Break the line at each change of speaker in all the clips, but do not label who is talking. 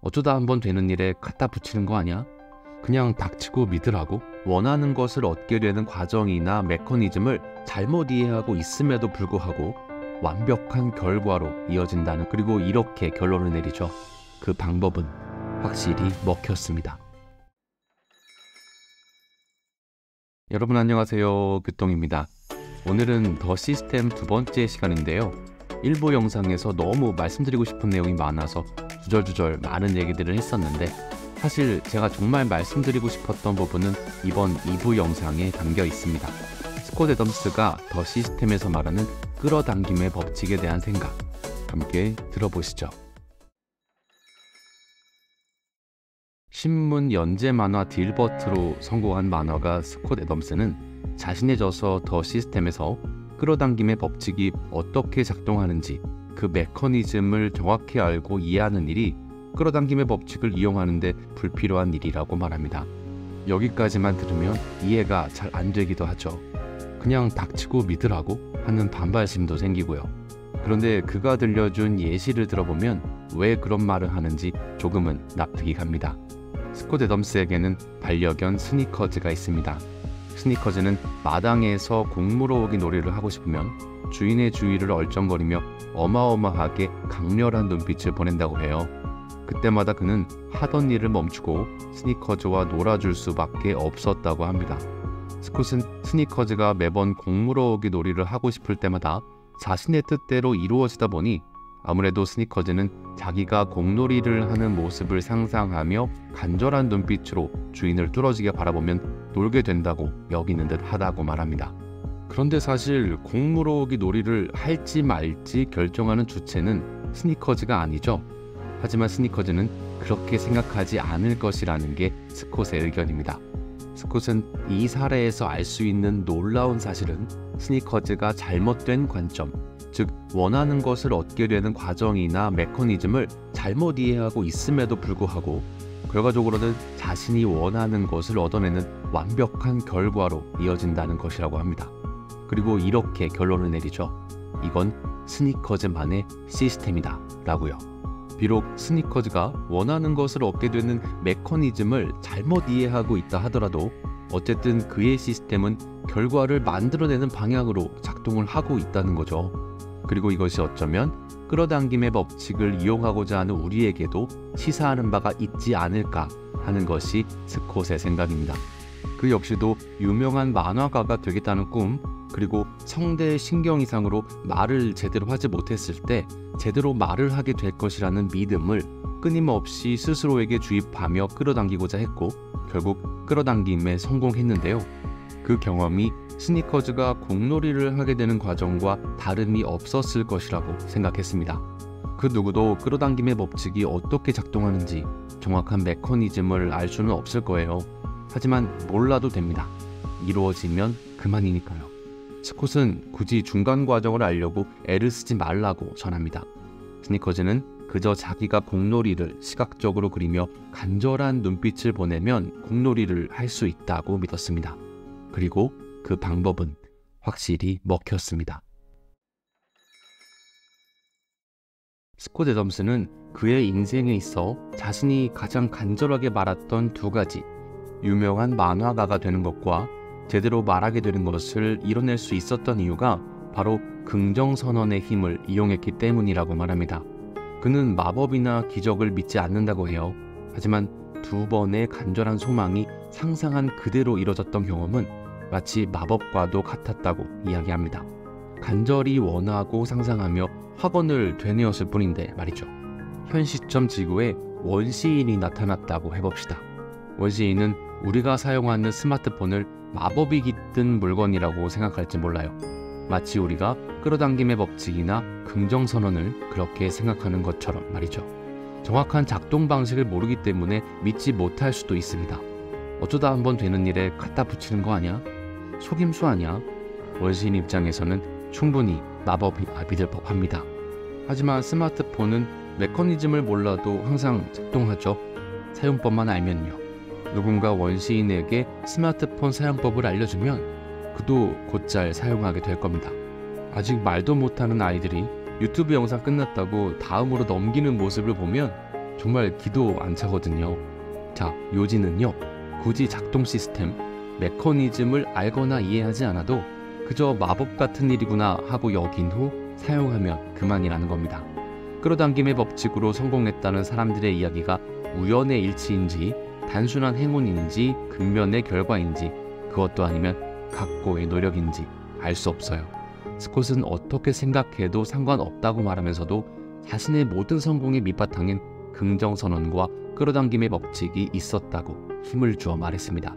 어쩌다 한번 되는 일에 갖다 붙이는 거 아니야? 그냥 닥치고 믿으라고? 원하는 것을 얻게 되는 과정이나 메커니즘을 잘못 이해하고 있음에도 불구하고 완벽한 결과로 이어진다는, 그리고 이렇게 결론을 내리죠. 그 방법은 확실히 먹혔습니다. 여러분 안녕하세요, 규똥입니다. 오늘은 더 시스템 두 번째 시간인데요. 일부 영상에서 너무 말씀드리고 싶은 내용이 많아서 주절주절 많은 얘기들을 했었는데, 사실 제가 정말 말씀드리고 싶었던 부분은 이번 2부 영상에 담겨 있습니다. 스콧 애덤스가 더 시스템에서 말하는 끌어당김의 법칙에 대한 생각, 함께 들어보시죠. 신문 연재 만화 딜버트로 성공한 만화가 스콧 애덤스는 자신의 저서 더 시스템에서 끌어당김의 법칙이 어떻게 작동하는지 그 메커니즘을 정확히 알고 이해하는 일이 끌어당김의 법칙을 이용하는 데 불필요한 일이라고 말합니다. 여기까지만 들으면 이해가 잘 안 되기도 하죠. 그냥 닥치고 믿으라고 하는 반발심도 생기고요. 그런데 그가 들려준 예시를 들어보면 왜 그런 말을 하는지 조금은 납득이 갑니다. 스콧 애덤스에게는 반려견 스니커즈가 있습니다. 스니커즈는 마당에서 공 물어오기 놀이를 하고 싶으면 주인의 주위를 얼쩡거리며 어마어마하게 강렬한 눈빛을 보낸다고 해요. 그때마다 그는 하던 일을 멈추고 스니커즈와 놀아줄 수밖에 없었다고 합니다. 스콧은 스니커즈가 매번 공 물어오기 놀이를 하고 싶을 때마다 자신의 뜻대로 이루어지다 보니 아무래도 스니커즈는 자기가 공놀이를 하는 모습을 상상하며 간절한 눈빛으로 주인을 뚫어지게 바라보면 놀게 된다고 여기는 듯 하다고 말합니다. 그런데 사실 공 물어오기 놀이를 할지 말지 결정하는 주체는 스니커즈가 아니죠. 하지만 스니커즈는 그렇게 생각하지 않을 것이라는 게 스콧의 의견입니다. 스콧은 이 사례에서 알 수 있는 놀라운 사실은 스니커즈가 잘못된 관점, 즉 원하는 것을 얻게 되는 과정이나 메커니즘을 잘못 이해하고 있음에도 불구하고 결과적으로는 자신이 원하는 것을 얻어내는 완벽한 결과로 이어진다는 것이라고 합니다. 그리고 이렇게 결론을 내리죠. 이건 스니커즈만의 시스템이다 라고요. 비록 스니커즈가 원하는 것을 얻게 되는 메커니즘을 잘못 이해하고 있다 하더라도 어쨌든 그의 시스템은 결과를 만들어내는 방향으로 작동을 하고 있다는 거죠. 그리고 이것이 어쩌면 끌어당김의 법칙을 이용하고자 하는 우리에게도 시사하는 바가 있지 않을까 하는 것이 스콧의 생각입니다. 그 역시도 유명한 만화가가 되겠다는 꿈, 그리고 성대의 신경 이상으로 말을 제대로 하지 못했을 때 제대로 말을 하게 될 것이라는 믿음을 끊임없이 스스로에게 주입하며 끌어당기고자 했고 결국 끌어당김에 성공했는데요. 그 경험이 스니커즈가 공놀이를 하게 되는 과정과 다름이 없었을 것이라고 생각했습니다. 그 누구도 끌어당김의 법칙이 어떻게 작동하는지 정확한 메커니즘을 알 수는 없을 거예요. 하지만 몰라도 됩니다. 이루어지면 그만이니까요. 스콧은 굳이 중간 과정을 알려고 애를 쓰지 말라고 전합니다. 스니커즈는 그저 자기가 공놀이를 시각적으로 그리며 간절한 눈빛을 보내면 공놀이를 할 수 있다고 믿었습니다. 그리고 그 방법은 확실히 먹혔습니다. 스콧 애덤스는 그의 인생에 있어 자신이 가장 간절하게 말했던 두 가지, 유명한 만화가가 되는 것과 제대로 말하게 되는 것을 이뤄낼 수 있었던 이유가 바로 긍정선언의 힘을 이용했기 때문이라고 말합니다. 그는 마법이나 기적을 믿지 않는다고 해요. 하지만 두 번의 간절한 소망이 상상한 그대로 이뤄졌던 경험은 마치 마법과도 같았다고 이야기합니다. 간절히 원하고 상상하며 확언을 되뇌었을 뿐인데 말이죠. 현 시점 지구에 원시인이 나타났다고 해봅시다. 원시인은 우리가 사용하는 스마트폰을 마법이 깃든 물건이라고 생각할지 몰라요. 마치 우리가 끌어당김의 법칙이나 긍정선언을 그렇게 생각하는 것처럼 말이죠. 정확한 작동 방식을 모르기 때문에 믿지 못할 수도 있습니다. 어쩌다 한번 되는 일에 갖다 붙이는 거 아니야? 속임수 아니야? 원시인 입장에서는 충분히 마법이 믿을 법합니다. 하지만 스마트폰은 메커니즘을 몰라도 항상 작동하죠. 사용법만 알면요. 누군가 원시인에게 스마트폰 사용법을 알려주면 그도 곧잘 사용하게 될 겁니다. 아직 말도 못하는 아이들이 유튜브 영상 끝났다고 다음으로 넘기는 모습을 보면 정말 기도 안 차거든요. 자, 요지는요. 굳이 작동 시스템, 메커니즘을 알거나 이해하지 않아도 그저 마법 같은 일이구나 하고 여긴 후 사용하면 그만이라는 겁니다. 끌어당김의 법칙으로 성공했다는 사람들의 이야기가 우연의 일치인지 단순한 행운인지 근면의 결과인지 그것도 아니면 각고의 노력인지 알 수 없어요. 스콧은 어떻게 생각해도 상관없다고 말하면서도 자신의 모든 성공의 밑바탕엔 긍정선언과 끌어당김의 법칙이 있었다고 힘을 주어 말했습니다.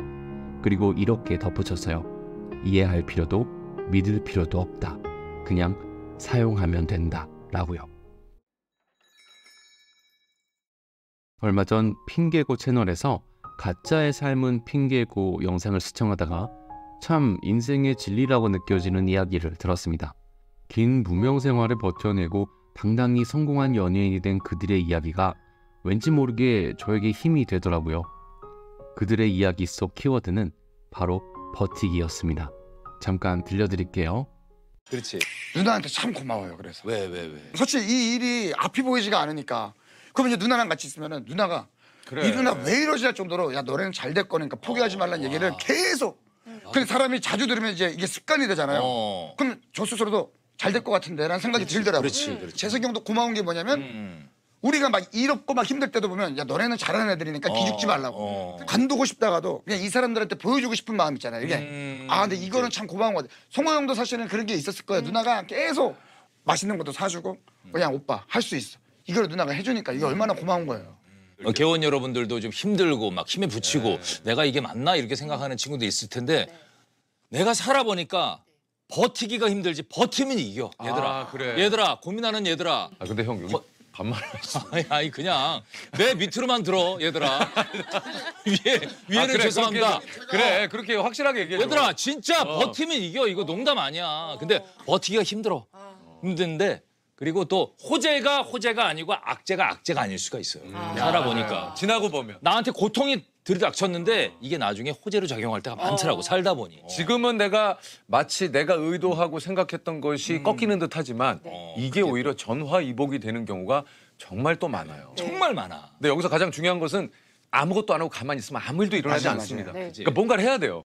그리고 이렇게 덧붙였어요. 이해할 필요도 믿을 필요도 없다. 그냥 사용하면 된다. 라고요. 얼마 전 핑계고 채널에서 가짜의 삶은 핑계고 영상을 시청하다가 참 인생의 진리라고 느껴지는 이야기를 들었습니다. 긴 무명 생활을 버텨내고 당당히 성공한 연예인이 된 그들의 이야기가 왠지 모르게 저에게 힘이 되더라고요. 그들의 이야기 속 키워드는 바로 버티기였습니다. 잠깐 들려드릴게요.
그렇지.
누나한테 참 고마워요. 그래서
왜?
솔직히 이 일이 앞이 보이지가 않으니까 그럼 이제 누나랑 같이 있으면은 누나가 이 누나 왜 이러지 할 정도로 야 너네는 잘 될 거니까 포기하지 말라는 얘기를 계속. 근데 사람이 자주 들으면 이제 이게 습관이 되잖아요. 그럼 저 스스로도 잘 될 것 같은데라는 생각이 들더라고요.
그렇지.
재석이 형도 고마운 게 뭐냐면 우리가 막 이롭고 막 힘들 때도 보면 야 너네는 잘하는 애들이니까 기죽지 말라고 관두고 싶다가도 그냥 이 사람들한테 보여주고 싶은 마음 있잖아요. 이게 근데 이거는 참 고마운 것 같아. 성호 형도 사실은 그런 게 있었을 거예요. 누나가 계속 맛있는 것도 사주고 그냥 오빠 할 수 있어. 이걸 누나가 해주니까 이게 얼마나 고마운 거예요.
개원 여러분들도 좀 힘들고 막 힘에 부치고 내가 이게 맞나 이렇게 생각하는 친구도 있을 텐데 내가 살아보니까 버티기가 힘들지 버티면 이겨. 얘들아.
그래.
얘들아 고민하는 얘들아.
근데 형 여기 반말하지.
아니 그냥 내 밑으로만 들어 얘들아. 위에는
그래,
죄송합니다.
그렇게 확실하게 얘기해.
얘들아 진짜 버티면 이겨. 이거 농담 아니야. 근데 버티기가 힘들어. 힘든데 그리고 또 호재가 아니고 악재가 아닐 수가 있어요. 살아보니까.
지나고 보면.
나한테 고통이 들이닥쳤는데 이게 나중에 호재로 작용할 때가 많더라고 살다 보니.
지금은 마치 내가 의도하고 생각했던 것이 꺾이는 듯하지만 이게 오히려 전화위복이 되는 경우가 정말 또 많아요.
정말 많아.
근데 여기서 가장 중요한 것은 아무것도 안 하고 가만히 있으면 아무 일도 일어나지
맞아요.
않습니다.
네.
그러니까 뭔가를 해야 돼요.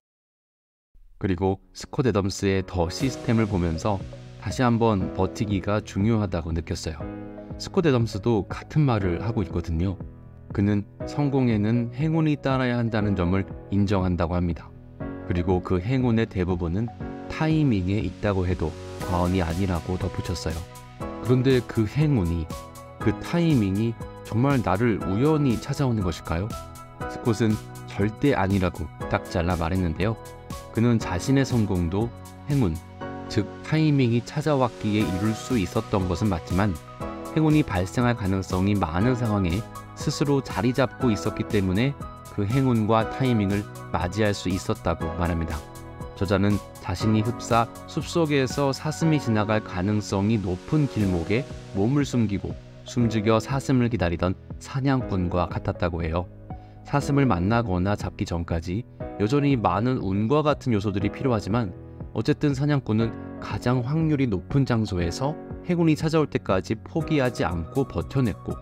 그리고 스콧 애덤스의 더 시스템을 보면서 다시 한번 버티기가 중요하다고 느꼈어요. 스콧 애덤스도 같은 말을 하고 있거든요. 그는 성공에는 행운이 따라야 한다는 점을 인정한다고 합니다. 그리고 그 행운의 대부분은 타이밍에 있다고 해도 과언이 아니라고 덧붙였어요. 그런데 그 행운이, 그 타이밍이 정말 나를 우연히 찾아오는 것일까요? 스콧은 절대 아니라고 딱 잘라 말했는데요. 그는 자신의 성공도 행운, 즉 타이밍이 찾아왔기에 이룰 수 있었던 것은 맞지만 행운이 발생할 가능성이 많은 상황에 스스로 자리 잡고 있었기 때문에 그 행운과 타이밍을 맞이할 수 있었다고 말합니다. 저자는 자신이 흡사 숲속에서 사슴이 지나갈 가능성이 높은 길목에 몸을 숨기고 숨죽여 사슴을 기다리던 사냥꾼과 같았다고 해요. 사슴을 만나거나 잡기 전까지 여전히 많은 운과 같은 요소들이 필요하지만 어쨌든 사냥꾼은 가장 확률이 높은 장소에서 행운이 찾아올 때까지 포기하지 않고 버텨냈고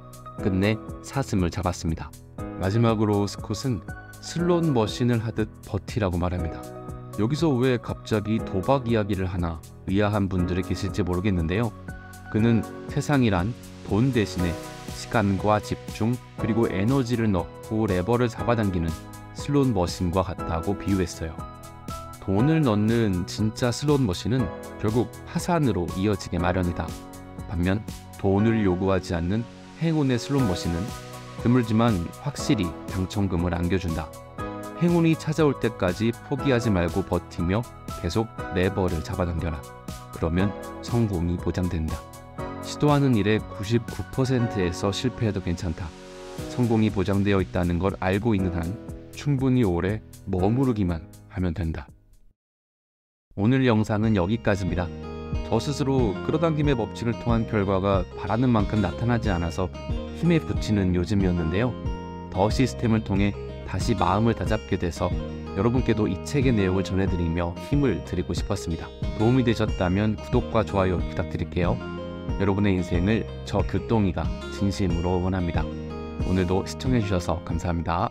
끝내 사슴을 잡았습니다. 마지막으로 스콧은 슬롯 머신을 하듯 버티라고 말합니다. 여기서 왜 갑자기 도박 이야기를 하나 의아한 분들이 계실지 모르겠는데요. 그는 세상이란 돈 대신에 시간과 집중 그리고 에너지를 넣고 레버를 잡아당기는 슬롯 머신과 같다고 비유했어요. 돈을 넣는 진짜 슬롯 머신은 결국 파산으로 이어지게 마련이다. 반면 돈을 요구하지 않는 행운의 슬롯 머신은 드물지만 확실히 당첨금을 안겨준다. 행운이 찾아올 때까지 포기하지 말고 버티며 계속 레버를 잡아당겨라. 그러면 성공이 보장된다. 시도하는 일의 99%에서 실패해도 괜찮다. 성공이 보장되어 있다는 걸 알고 있는 한 충분히 오래 머무르기만 하면 된다. 오늘 영상은 여기까지입니다. 저 스스로 끌어당김의 법칙을 통한 결과가 바라는 만큼 나타나지 않아서 힘에 부치는 요즘이었는데요. 더 시스템을 통해 다시 마음을 다잡게 돼서 여러분께도 이 책의 내용을 전해드리며 힘을 드리고 싶었습니다. 도움이 되셨다면 구독과 좋아요 부탁드릴게요. 여러분의 인생을 저 교똥이가 진심으로 응원합니다. 오늘도 시청해주셔서 감사합니다.